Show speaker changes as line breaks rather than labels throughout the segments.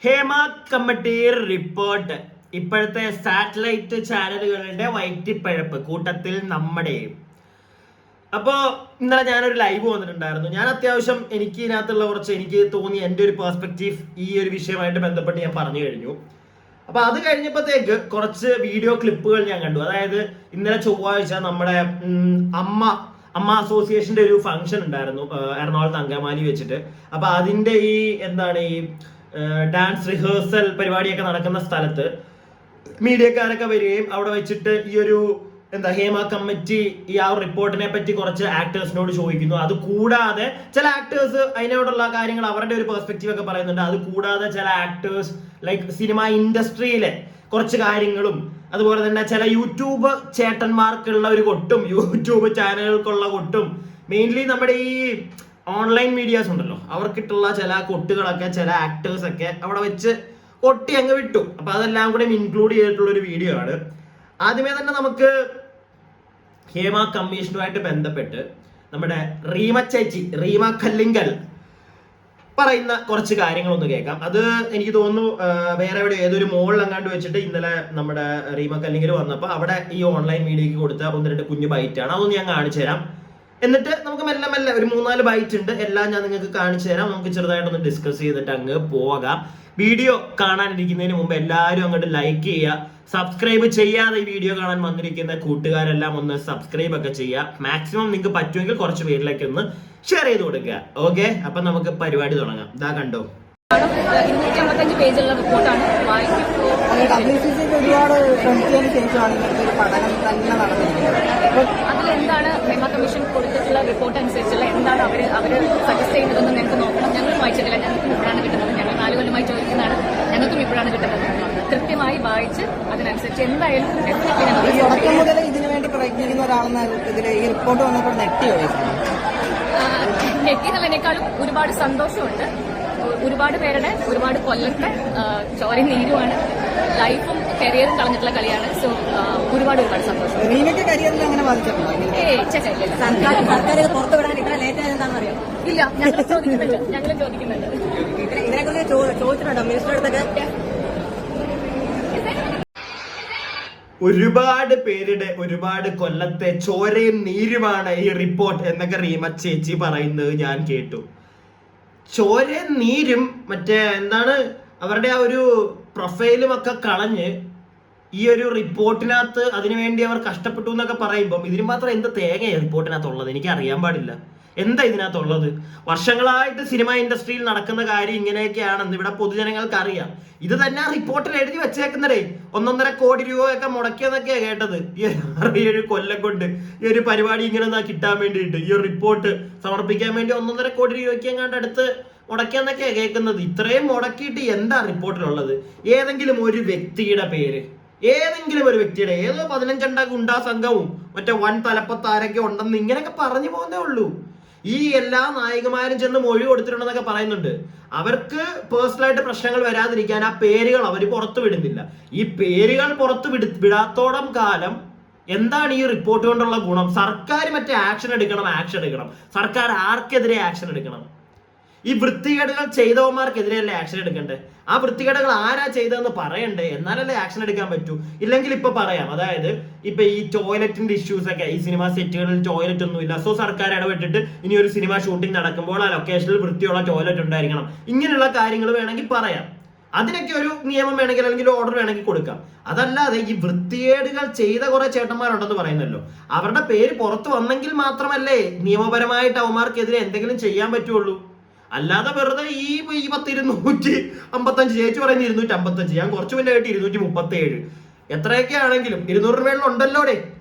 Hema committee report ഇപ്പോഴത്തെ satellite ചാനലുകളുടെ വയറ്റിപ്പഴപ്പ് കൂട്ടത്തിൽ നമ്മുടെയും. അപ്പോൾ ഇന്നലെ ഞാനൊരു ലൈവ് വന്നിട്ടുണ്ടായിരുന്നു. ഞാൻ അത്യാവശ്യം എനിക്ക് ഇതിനകത്തുള്ള എനിക്ക് തോന്നി എൻ്റെ ഒരു പെർസ്പെക്റ്റീവ് ഈ ഒരു വിഷയമായിട്ട് ബന്ധപ്പെട്ട് ഞാൻ പറഞ്ഞു കഴിഞ്ഞു. അപ്പൊ അത് കഴിഞ്ഞപ്പോഴത്തേക്ക് കുറച്ച് വീഡിയോ ക്ലിപ്പുകൾ ഞാൻ കണ്ടു. അതായത് ഇന്നലെ ചൊവ്വാഴ്ച നമ്മുടെ അമ്മ അസോസിയേഷന്റെ ഒരു ഫംഗ്ഷൻ ഉണ്ടായിരുന്നു എറണാകുളത്ത് അങ്കമാലി വെച്ചിട്ട്. അപ്പൊ അതിന്റെ ഈ ഡാൻസ് റിഹേഴ്സൽ പരിപാടിയൊക്കെ നടക്കുന്ന സ്ഥലത്ത് മീഡിയക്കാരൊക്കെ വരികയും അവിടെ വെച്ചിട്ട് ഈ ഒരു ഹേമ കമ്മിറ്റി ഈ ആ റിപ്പോർട്ടിനെ പറ്റി കുറച്ച് ആക്ടേഴ്സിനോട് ചോദിക്കുന്നു. അത് കൂടാതെ ചില ആക്ടേഴ്സ് അതിനോടുള്ള കാര്യങ്ങൾ അവരുടെ ഒരു പെർസ്പെക്റ്റീവ് ഒക്കെ പറയുന്നുണ്ട്. അത് കൂടാതെ ചില ആക്ടേഴ്സ് ലൈക്ക് സിനിമ ഇൻഡസ്ട്രിയിലെ കുറച്ച് കാര്യങ്ങളും അതുപോലെ തന്നെ ചില യൂട്യൂബ് ചേട്ടന്മാർക്കുള്ള ഒരു കൊട്ടും യൂട്യൂബ് ചാനലുകൾക്കുള്ള കൊട്ടും മെയിൻലി നമ്മുടെ ഈ ഓൺലൈൻ മീഡിയാസ് ഉണ്ടല്ലോ അവർക്കിട്ടുള്ള ചില കൊട്ടുകളൊക്കെ ചില ആക്ടേഴ്സ് ഒക്കെ അവിടെ വെച്ച് കൊട്ടി അങ്ങ് വിട്ടു. അപ്പൊ അതെല്ലാം കൂടെ ഇൻക്ലൂഡ് ചെയ്തിട്ടുള്ള ഒരു വീഡിയോ ആണ്. ആദ്യമേ തന്നെ നമുക്ക് ഹേമ കമ്മീഷനുമായിട്ട് ബന്ധപ്പെട്ട് നമ്മുടെ റീമ കല്ലിങ്കൽ പറയുന്ന കുറച്ച് കാര്യങ്ങളൊന്ന് കേൾക്കാം. അത് എനിക്ക് തോന്നുന്നു വേറെ എവിടെ ഏതൊരു മോളിലെങ്ങാണ്ട് വെച്ചിട്ട് ഇന്നലെ നമ്മുടെ റീമ കല്ലിങ്കൽ വന്നപ്പോൾ അവിടെ ഈ ഓൺലൈൻ മീഡിയക്ക് കൊടുത്ത 1-2 കുഞ്ഞു ബൈറ്റാണ്. അതൊന്ന് ഞാൻ കാണിച്ചു തരാം. എന്നിട്ട് നമുക്ക് മെല്ലെ ഒരു 3-4 ബൈറ്റ് ഉണ്ട്. എല്ലാം ഞാൻ നിങ്ങൾക്ക് കാണിച്ചു തരാം. നമുക്ക് ചെറുതായിട്ടൊന്ന് ഡിസ്കസ് ചെയ്തിട്ട് അങ്ങ് പോകാം. വീഡിയോ കാണാനിരിക്കുന്നതിന് മുമ്പ് എല്ലാവരും അങ്ങോട്ട് ലൈക്ക് ചെയ്യുക. സബ്സ്ക്രൈബ് ചെയ്യാതെ ഈ വീഡിയോ കാണാൻ വന്നിരിക്കുന്ന കൂട്ടുകാരെല്ലാം ഒന്ന് സബ്സ്ക്രൈബ് ഒക്കെ ചെയ്യുക. മാക്സിമം നിങ്ങൾക്ക് പറ്റുമെങ്കിൽ കുറച്ച് പേരിലേക്ക് ഒന്ന് ഷെയർ ചെയ്ത് കൊടുക്കുക. ഓക്കെ, അപ്പൊ നമുക്ക് പരിപാടി തുടങ്ങാം. ഇതാ കണ്ടോ,
255 പേജുള്ള റിപ്പോർട്ടാണ്. അതിലെന്താണ് ഹേമ കമ്മീഷൻ കൊടുത്തിട്ടുള്ള റിപ്പോർട്ട് അനുസരിച്ചുള്ള എന്താണ് അവര് സജസ്റ്റ് ചെയ്യുന്നതെന്ന് ഞങ്ങൾക്ക് നോക്കണം. ഞങ്ങളും വായിച്ചിട്ടില്ല, ഞങ്ങൾക്കും ഇപ്പോഴാണ് കിട്ടുന്നത്. ഞങ്ങൾ 4 കൊല്ലമായി ചോദിക്കുന്നതാണ്, ഞങ്ങൾക്കും ഇപ്പോഴാണ് കിട്ടുന്നത്. കൃത്യമായി വായിച്ച് അതിനനുസരിച്ച് എന്തായാലും
ഇതിനുവേണ്ടി പ്രയത്നിക്കുന്ന ഒരാളെന്ന ഇതിൽ ഈ റിപ്പോർട്ട് വന്നപ്പോൾ
നെറ്റിയെന്നുള്ളതിനേക്കാളും ഒരുപാട് സന്തോഷമുണ്ട്. ഒരുപാട് പേരുടെ ഒരുപാട് കൊല്ലത്തെ ചോരയും നീരുമാണ്, ലൈഫും കരിയറും കളഞ്ഞിട്ടുള്ള കളിയാണ്. സോ ഒരുപാട് സന്തോഷം.
സർക്കാർ പുറത്തു വിടാൻ ഇത്ര ലേറ്റ് ആയതെന്താണെന്ന് അറിയാം?
ഇല്ല, ഞങ്ങളും ചോദിക്കുന്നുണ്ട്.
ഇതിനെക്കുറിച്ച് ചോദിച്ചിട്ടുണ്ടോ മിനിസ്റ്ററുടെ അടുത്തൊക്കെ?
ഒരുപാട് പേരുടെ ഒരുപാട് കൊല്ലത്തെ ചോരയും നീരുമാണ് ഈ റിപ്പോർട്ട് എന്നൊക്കെ റീമ ചേച്ചി പറയുന്നത് ഞാൻ കേട്ടു. ചോരയും നീരും മറ്റേ അവരുടെ ആ ഒരു പ്രൊഫൈലും ഒക്കെ കളഞ്ഞ് ഈ ഒരു റിപ്പോർട്ടിനകത്ത് അതിനുവേണ്ടി അവർ കഷ്ടപ്പെട്ടു എന്നൊക്കെ പറയുമ്പം ഇതിന് മാത്രം എന്ത് തേങ്ങയാണ് റിപ്പോർട്ടിനകത്തുള്ളത് എനിക്ക് അറിയാൻ പാടില്ല. എന്താ ഇതിനകത്തുള്ളത്? വർഷങ്ങളായിട്ട് സിനിമ ഇൻഡസ്ട്രിയിൽ നടക്കുന്ന കാര്യം ഇങ്ങനെയൊക്കെയാണെന്ന് ഇവിടെ പൊതുജനങ്ങൾക്ക് അറിയാം. ഇത് തന്നെ റിപ്പോർട്ടിൽ എഴുതി വെച്ചേക്കുന്നതേ 1.5 കോടി രൂപയൊക്കെ മുടക്കിയെന്നൊക്കെയാ കേട്ടത്. ഈ 7 കൊല്ലം കൊണ്ട് ഈ ഒരു പരിപാടി ഇങ്ങനെ കിട്ടാൻ വേണ്ടിയിട്ട് ഈ ഒരു റിപ്പോർട്ട് സമർപ്പിക്കാൻ വേണ്ടി 1.5 കോടി രൂപയ്ക്ക് എങ്ങാണ്ട് അടുത്ത് മുടക്കിയെന്നൊക്കെയാ കേൾക്കുന്നത്. ഇത്രയും മുടക്കിയിട്ട് എന്താ റിപ്പോർട്ടിലുള്ളത്? ഏതെങ്കിലും ഒരു വ്യക്തിയുടെ പേര്, ഏതെങ്കിലും ഒരു വ്യക്തിയുടെ ഏതോ 15 ഗുണ്ടാ സംഘവും മറ്റേ വൻ തലപ്പത്താരൊക്കെ ഉണ്ടെന്ന് ഇങ്ങനെയൊക്കെ പറഞ്ഞു പോകുന്നേ ഉള്ളൂ. ഈ എല്ലാ നായികമാരും ചെന്ന് മൊഴി കൊടുത്തിട്ടുണ്ടെന്നൊക്കെ പറയുന്നുണ്ട്. അവർക്ക് പേഴ്സണലായിട്ട് പ്രശ്നങ്ങൾ വരാതിരിക്കാൻ ആ പേരുകൾ അവർ പുറത്തു വിടുന്നില്ല. ഈ പേരുകൾ പുറത്തു വിടാത്തോളം കാലം എന്താണ് ഈ റിപ്പോർട്ട് കൊണ്ടുള്ള ഗുണം? സർക്കാർ മറ്റേ ആക്ഷൻ എടുക്കണം. സർക്കാർ ആർക്കെതിരെ ആക്ഷൻ എടുക്കണം? ഈ വൃത്തികേടുകൾ ചെയ്തവന്മാർക്കെതിരെയല്ലേ ആക്ഷൻ എടുക്കണ്ടേ? ആ വൃത്തികേടുകൾ ആരാ ചെയ്തതെന്ന് പറയണ്ടേ, എന്നാലല്ലേ ആക്ഷൻ എടുക്കാൻ പറ്റൂ. ഇല്ലെങ്കിൽ ഇപ്പൊ പറയാം, അതായത് ഇപ്പൊ ഈ ടോയ്ലറ്റിന്റെ ഇഷ്യൂസ് ഒക്കെ, ഈ സിനിമ സെറ്റുകളിൽ ടോയ്ലറ്റ് ഒന്നുമില്ല, സോ സർക്കാർ ഇടപെട്ടിട്ട് ഇനി ഒരു സിനിമ ഷൂട്ടിംഗ് നടക്കുമ്പോൾ ആ ലൊക്കേഷനിൽ വൃത്തിയുള്ള ടോയ്ലറ്റ് ഉണ്ടായിരിക്കണം. ഇങ്ങനെയുള്ള കാര്യങ്ങൾ വേണമെങ്കിൽ പറയാം. അതിനൊക്കെ ഒരു നിയമം വേണമെങ്കിൽ അല്ലെങ്കിൽ ഓർഡർ വേണമെങ്കിൽ കൊടുക്കാം. അതല്ലാതെ ഈ വൃത്തികേടുകൾ ചെയ്ത കുറെ ചേട്ടന്മാരുണ്ടെന്ന് പറയുന്നല്ലോ, അവരുടെ പേര് പുറത്തു വന്നെങ്കിൽ മാത്രമല്ലേ നിയമപരമായിട്ട് അവന്മാർക്കെതിരെ എന്തെങ്കിലും ചെയ്യാൻ പറ്റുള്ളൂ. അല്ലാതെ വെറുതെ ഈ 255 ചേച്ചി പറയുന്നത് 255, ഞാൻ കുറച്ചു മുന്നേ കേട്ട് 237, എത്രയൊക്കെ ആണെങ്കിലും 200 രൂപയുണ്ടല്ലോടെ.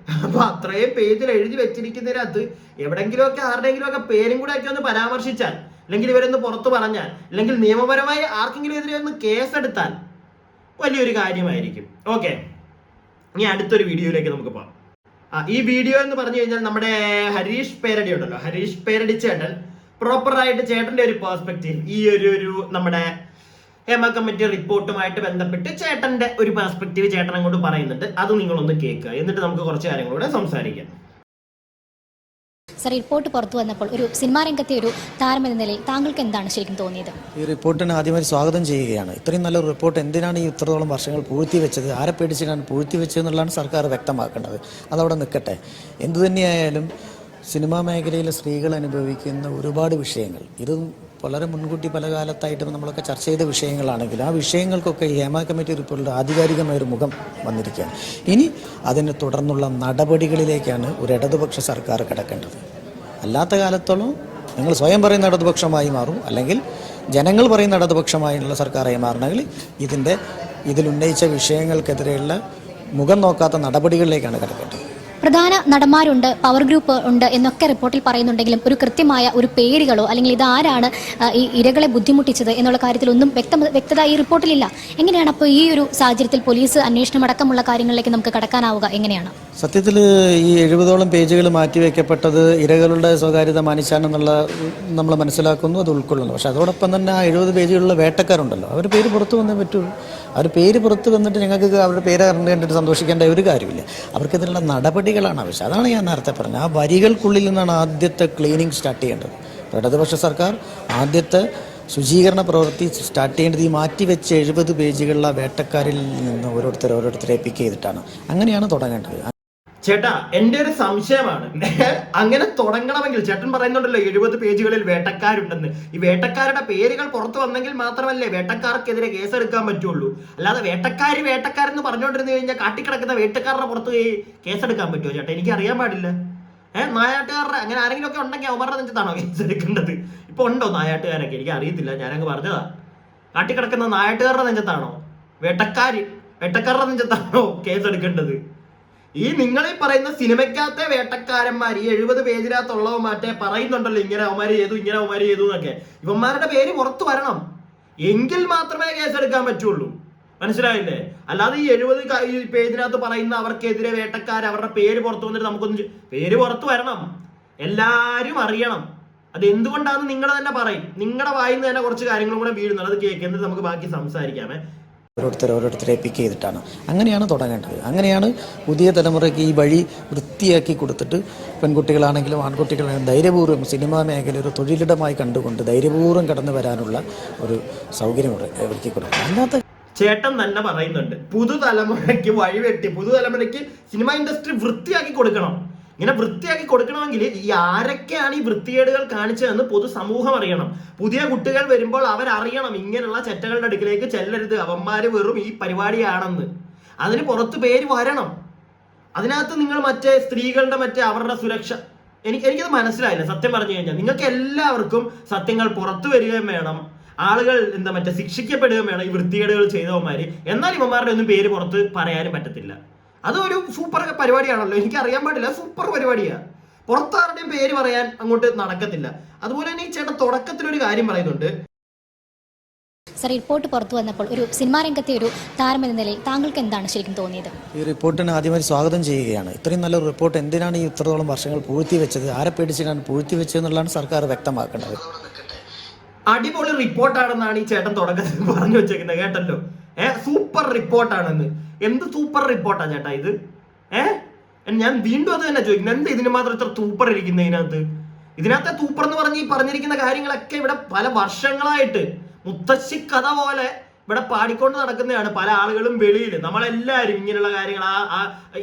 അപ്പൊ അത്രയും പേജിൽ എഴുതി വെച്ചിരിക്കുന്നതിനകത്ത് എവിടെങ്കിലും ഒക്കെ ആരുടെയെങ്കിലും ഒക്കെ പേരും കൂടെ ഒക്കെ ഒന്ന് പരാമർശിച്ചാൽ, അല്ലെങ്കിൽ ഇവരൊന്ന് പുറത്തു പറഞ്ഞാൽ, അല്ലെങ്കിൽ നിയമപരമായി ആർക്കെങ്കിലും എതിരെ ഒന്ന് കേസെടുത്താൽ വലിയൊരു കാര്യമായിരിക്കും. ഓക്കെ, ഇനി അടുത്തൊരു വീഡിയോയിലേക്ക് നമുക്ക് പോകാം. ഈ വീഡിയോ എന്ന് പറഞ്ഞു കഴിഞ്ഞാൽ നമ്മുടെ ഹരീഷ് പേരടി ഉണ്ടല്ലോ, ഹരീഷ് പേരടി ചേട്ടൻ പ്രോപ്പറായിട്ട് ചേട്ടന്റെ ഒരു പെർസ്പെക്റ്റീവ് ഈ ഒരു നമ്മുടെ ഹേമ കമ്മിറ്റി റിപ്പോർട്ടുമായിട്ട് ബന്ധപ്പെട്ട് ചേട്ടന്റെ ഒരു പെർസ്പെക്റ്റീവ് ചേട്ടൻ അങ്ങോട്ട് പറയുന്നുണ്ട്. അത് നിങ്ങളൊന്ന് കേൾക്കുക, എന്നിട്ട് നമുക്ക് കുറച്ച് കാര്യങ്ങളൂടെ സംസാരിക്കാം.
സർ, റിപ്പോർട്ട് പുറത്തു വന്നപ്പോൾ ഒരു സിനിമാ രംഗത്തെ ഒരു താരമെന്ന നിലയിൽ താങ്കൾക്ക് എന്താണ് ശരിക്കും തോന്നിയത്?
ഈ റിപ്പോർട്ടിനെ ആദ്യമായി സ്വാഗതം ചെയ്യുകയാണ്. ഇത്രയും നല്ലൊരു റിപ്പോർട്ട് എന്തിനാണ് ഈ ഇത്രത്തോളം വർഷങ്ങൾ പൂഴ്ത്തിവെച്ചത്, ആരെ പേടിച്ചിട്ടാണ് പൂഴ്ത്തിവെച്ചത് എന്നുള്ളതാണ് സർക്കാർ വ്യക്തമാക്കേണ്ടത്. അതവിടെ നിൽക്കട്ടെ. എന്തുതന്നെയായാലും സിനിമാ മേഖലയിലെ സ്ത്രീകൾ അനുഭവിക്കുന്ന ഒരുപാട് വിഷയങ്ങൾ, ഇത് വളരെ മുൻകൂട്ടി പല കാലത്തായിട്ട് നമ്മളൊക്കെ ചർച്ച ചെയ്ത വിഷയങ്ങളാണെങ്കിൽ ആ വിഷയങ്ങൾക്കൊക്കെ ഈ ഹേമ കമ്മിറ്റി റിപ്പോർട്ടിൽ ആധികാരികമായൊരു മുഖം വന്നിരിക്കുകയാണ്. ഇനി അതിനെ തുടർന്നുള്ള നടപടികളിലേക്കാണ് ഒരു ഇടതുപക്ഷ സർക്കാർ കിടക്കേണ്ടത്. അല്ലാത്ത കാലത്തോളം നിങ്ങൾ സ്വയം പറയുന്ന ഇടതുപക്ഷമായി മാറും, അല്ലെങ്കിൽ ജനങ്ങൾ പറയുന്ന ഇടതുപക്ഷമായുള്ള സർക്കാരായി മാറണമെങ്കിൽ ഇതിലുന്നയിച്ച വിഷയങ്ങൾക്കെതിരെയുള്ള മുഖം നോക്കാത്ത നടപടികളിലേക്കാണ് കിടക്കേണ്ടത്.
പ്രധാന നടന്മാരുണ്ട്, പവർ ഗ്രൂപ്പ് ഉണ്ട് എന്നൊക്കെ റിപ്പോർട്ടിൽ പറയുന്നുണ്ടെങ്കിലും ഒരു കൃത്യമായ ഒരു പേരുകളോ അല്ലെങ്കിൽ ഇതാരാണ് ഈ ഇരകളെ ബുദ്ധിമുട്ടിച്ചത് എന്നുള്ള കാര്യത്തിലൊന്നും വ്യക്തത ഈ റിപ്പോർട്ടിലില്ല. എങ്ങനെയാണ് അപ്പോൾ ഈ ഒരു സാഹചര്യത്തിൽ പോലീസ് അന്വേഷണം അടക്കമുള്ള കാര്യങ്ങളിലേക്ക് നമുക്ക് കടക്കാനാവുക? എങ്ങനെയാണ്?
സത്യത്തിൽ ഈ 70ഓളം പേജുകൾ മാറ്റിവെക്കപ്പെട്ടത് ഇരകളുടെ സ്വകാര്യത മാനിച്ചാണെന്നുള്ള നമ്മൾ മനസ്സിലാക്കുന്നു, അത് ഉൾക്കൊള്ളുന്നു. പക്ഷേ അതോടൊപ്പം തന്നെ ആ 70 പേജുകളിലുള്ള വേട്ടക്കാരുണ്ടല്ലോ, അവർ പേര് പുറത്തു വന്നേ പറ്റുള്ളൂ. അവർ പേര് പുറത്ത് വന്നിട്ട് ഞങ്ങൾക്ക് അവരുടെ പേര് കണ്ടിട്ട് സന്തോഷിക്കേണ്ട ഒരു കാര്യമില്ല. അവർക്കെതിരെയുള്ള നടപടികളാണ് ആവശ്യം. അതാണ് ഞാൻ നേരത്തെ പറഞ്ഞത്. ആ വരികൾക്കുള്ളിൽ നിന്നാണ് ആദ്യത്തെ ക്ലീനിങ് സ്റ്റാർട്ട് ചെയ്യേണ്ടത്. ഇടതുപക്ഷ സർക്കാർ ആദ്യത്തെ ശുചീകരണ പ്രവൃത്തി സ്റ്റാർട്ട് ചെയ്യേണ്ടത് ഈ മാറ്റിവെച്ച 70 പേജുകളിലെ വേട്ടക്കാരിൽ നിന്ന് ഓരോരുത്തരെ പിക്ക് ചെയ്തിട്ടാണ്. അങ്ങനെയാണ് തുടങ്ങേണ്ടത്.
ചേട്ടാ, എന്റെ ഒരു സംശയമാണ്, അങ്ങനെ തുടങ്ങണമെങ്കിൽ ചേട്ടൻ പറയുന്നുണ്ടല്ലോ 70 പേജുകളിൽ വേട്ടക്കാരുണ്ടെന്ന്. ഈ വേട്ടക്കാരുടെ പേരുകൾ പുറത്തു വന്നെങ്കിൽ മാത്രമല്ലേ വേട്ടക്കാർക്കെതിരെ കേസെടുക്കാൻ പറ്റുള്ളൂ. അല്ലാതെ വേട്ടക്കാരെന്ന് പറഞ്ഞുകൊണ്ടിരുന്നു കഴിഞ്ഞാൽ കാട്ടിക്കിടക്കുന്ന വേട്ടക്കാരുടെ പുറത്ത് കേസെടുക്കാൻ പറ്റുമോ ചേട്ടാ? എനിക്ക് അറിയാൻ പാടില്ല. നായാട്ടുകാരുടെ അങ്ങനെ ആരെങ്കിലും ഒക്കെ ഉണ്ടെങ്കിൽ അവന്മാരുടെ നെഞ്ചത്താണോ കേസെടുക്കേണ്ടത്? ഇപ്പൊ ഉണ്ടോ നായാട്ടുകാരൊക്കെ? എനിക്ക് അറിയത്തില്ല, ഞാനങ്ങ് പറഞ്ഞതാ. കാട്ടിക്കിടക്കുന്ന നായാട്ടുകാരുടെ നെഞ്ചത്താണോ വേട്ടക്കാരുടെ നെഞ്ചത്താണോ കേസെടുക്കേണ്ടത്? ഈ നിങ്ങളീ പറയുന്ന സിനിമയ്ക്കകത്തെ വേട്ടക്കാരന്മാർ ഈ 70 പേജിനകത്തുള്ളവ മാറ്റേ പറയുന്നുണ്ടല്ലോ, ഇങ്ങനെ അവന്മാര് ചെയ്തു എന്നൊക്കെ. ഇവന്മാരുടെ പേര് പുറത്തു വരണം, എങ്കിൽ മാത്രമേ കേസെടുക്കാൻ പറ്റുള്ളൂ. മനസ്സിലായില്ലേ? അല്ലാതെ ഈ 70 പേജിനകത്ത് പറയുന്ന അവർക്കെതിരെ വേട്ടക്കാർ അവരുടെ പേര് പുറത്തു വന്നിട്ട് നമുക്കൊന്നും പേര് പുറത്തു വരണം, എല്ലാരും അറിയണം. അത് എന്തുകൊണ്ടാണെന്ന് നിങ്ങൾ തന്നെ പറയും. നിങ്ങളുടെ വായിൽ നിന്ന് തന്നെ കുറച്ച് കാര്യങ്ങളും കൂടെ വീഴുന്നുണ്ട്, അത് കേൾക്കുന്നത് നമുക്ക് ബാക്കി സംസാരിക്കാമേ.
ഓരോരുത്തരെ പിക്ക് ചെയ്തിട്ടാണ്. അങ്ങനെയാണ് തുടങ്ങേണ്ടത്. അങ്ങനെയാണ് പുതിയ തലമുറയ്ക്ക് ഈ വഴി വൃത്തിയാക്കി കൊടുത്തിട്ട് പെൺകുട്ടികളാണെങ്കിലും ആൺകുട്ടികളാണെങ്കിലും ധൈര്യപൂർവ്വം സിനിമാ മേഖല ഒരു തൊഴിലിടമായി കണ്ടുകൊണ്ട് ധൈര്യപൂർവ്വം കടന്നു വരാനുള്ള ഒരു സൗകര്യം ഒരുക്കി കൊടുക്കുക. അല്ലാത്ത
ചേട്ടൻ തന്നെ പറയുന്നുണ്ട് പുതുതലമുറയ്ക്ക് വഴിവെട്ടി, പുതുതലമുറയ്ക്ക് സിനിമ ഇൻഡസ്ട്രി വൃത്തിയാക്കി കൊടുക്കണം. ഇങ്ങനെ വൃത്തിയാക്കി കൊടുക്കണമെങ്കിൽ ഈ ആരൊക്കെയാണ് ഈ വൃത്തികേടുകൾ കാണിച്ചതെന്ന് പൊതുസമൂഹം അറിയണം. പുതിയ കുട്ടികൾ വരുമ്പോൾ അവരറിയണം ഇങ്ങനെയുള്ള ചെറ്റകളുടെ അടുക്കിലേക്ക് ചെല്ലരുത്, അവന്മാര് വെറും ഈ പരിപാടിയാണെന്ന്. അതിന് പുറത്ത് പേര് വരണം. അതിനകത്ത് നിങ്ങൾ സ്ത്രീകളുടെ അവരുടെ സുരക്ഷ എനിക്കത് മനസ്സിലായില്ല സത്യം പറഞ്ഞു കഴിഞ്ഞാൽ. നിങ്ങൾക്ക് എല്ലാവർക്കും സത്യങ്ങൾ പുറത്തു വരികയും വേണം, ആളുകൾ ശിക്ഷിക്കപ്പെടുകയും വേണം ഈ വൃത്തികേടുകൾ ചെയ്തവന്മാര്. എന്നാൽ ഇവന്മാരുടെ ഒന്നും പേര് പുറത്ത് പറയാനും പറ്റത്തില്ല. അതൊരു സൂപ്പർ പരിപാടിയാണല്ലോ, എനിക്ക് അറിയാൻ പാടില്ല, സൂപ്പർ പരിപാടിയാ. പുറത്താരുടെയും പേര് പറയാൻ അങ്ങോട്ട് നടക്കത്തില്ല. അതുപോലെ തന്നെ ഈ ചേട്ടൻ തുടക്കത്തിലൊരു കാര്യം പറയുന്നുണ്ട്.
സർ, റിപ്പോർട്ട് പുറത്തു വന്നപ്പോൾ ഒരു സിനിമാ രംഗത്തെ ഒരു താരമെന്ന നിലയിൽ താങ്കൾക്ക് എന്താണ് ശരിക്കും തോന്നിയത്?
ഈ റിപ്പോർട്ടിനെ ആദ്യമായി സ്വാഗതം ചെയ്യുകയാണ്. ഇത്രയും നല്ലൊരു റിപ്പോർട്ട് എന്തിനാണ് ഈ ഇത്രത്തോളം വർഷങ്ങൾ പൂഴ്ത്തിവെച്ചത്, ആരെ പേടിച്ചിട്ടാണ് പൂഴ്ത്തിവെച്ചത് എന്നുള്ളതാണ് സർക്കാർ വ്യക്തമാക്കേണ്ടത്.
അടിപൊളി റിപ്പോർട്ടാണെന്നാണ് ഈ ചേട്ടൻ തുടക്കത്തിൽ പറഞ്ഞു വെച്ചേക്കുന്നത്, കേട്ടല്ലോ. സൂപ്പർ റിപ്പോർട്ടാണെന്ന്. എന്ത് സൂപ്പർ റിപ്പോർട്ടാ ചേട്ടാ ഇത്? ഞാൻ വീണ്ടും അത് തന്നെ ചോദിക്കുന്നത്, എന്താ ഇതിന് മാത്രം ഇത്ര സൂപ്പർ ഇരിക്കുന്നത്? ഇതിനകത്തെ സൂപ്പർ എന്ന് പറഞ്ഞിരിക്കുന്ന കാര്യങ്ങളൊക്കെ ഇവിടെ പല വർഷങ്ങളായിട്ട് മുത്തശ്ശി കഥ പോലെ ഇവിടെ പാടിക്കൊണ്ട് നടക്കുന്നതാണ് പല ആളുകളും വെളിയിൽ. നമ്മളെല്ലാവരും ഇങ്ങനെയുള്ള കാര്യങ്ങൾ